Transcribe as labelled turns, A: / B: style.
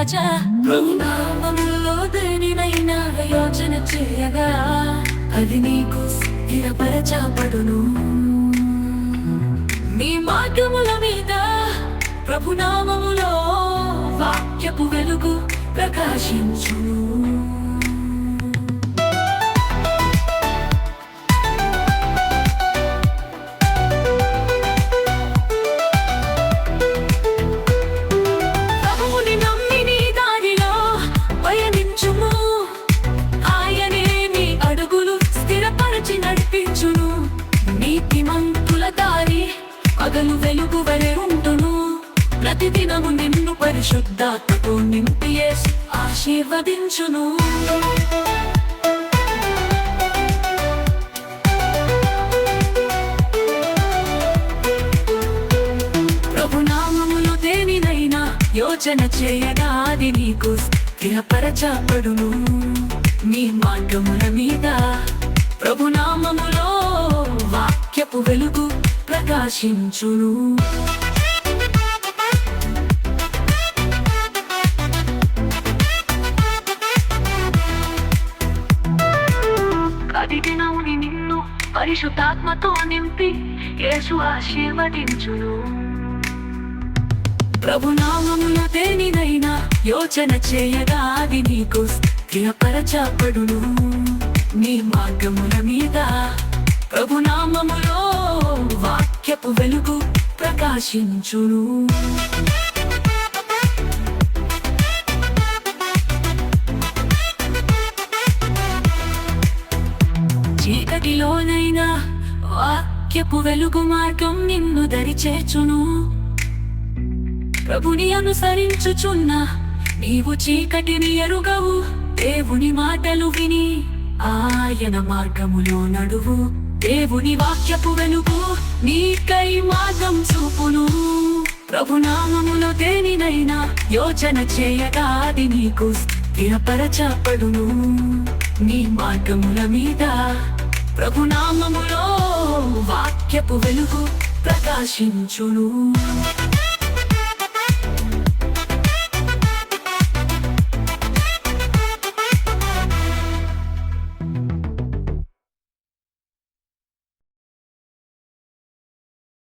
A: రాజా. ప్రభునామములో దేనినైనా యోచన చేయగా అది నీకు స్థిరపరచబడును. నీ మార్గముల మీద ప్రభునామములో వాక్యపు వెలుగు ప్రకాశించును. ప్రభువుని నమ్మి నీ దారిలో పయనించుము. ఆయనే నీ అడుగులు స్థిరపరచి నడిపించును. నీతిమంతుల దారి పగలు వెలుగు వలె ఉంటును. ప్రతిదినము నిన్ను పరిశుద్ధాత్మతో నింపి యేసు ఆశీర్వదించును. ప్రభునామములో దేనినైనా యోచన చేయగా అది నీకు స్థిరపరచబడును. నీ మార్గముల మీద ప్రభునామములో వాక్యపు వెలుగు ప్రకాశించును. ప్రతిదినముని నిన్ను పరిశుద్ధాత్మతో నింపి యేసు ఆశీర్వదించును. ప్రభునామములో దేనినైనా యోచన చేయగా అది నీకు స్థిరపరచబడును. నీ మార్గముల మీద ప్రభునామములో వాక్యపు వెలుగు ప్రకాశించును. చీకటిలోనైనా వాక్యపు వెలుగు మార్గం నిన్ను దరిచేర్చును. ప్రభుని అనుసరించుచున్న నీవు చీకటిని ఎరుగవు. దేవుని మాటలు విని ఆయన మార్గములో నడువు. దేవుని వాక్యపు వెలుగు నీకై మార్గం చూపును. ప్రభునామములో దేనినైనా యోచన చేయగా అది నీకు స్థిరపరచబడును. నీ మార్గముల మీద ప్రభునామములో వాక్యపు వెలుగు ప్రకాశించును.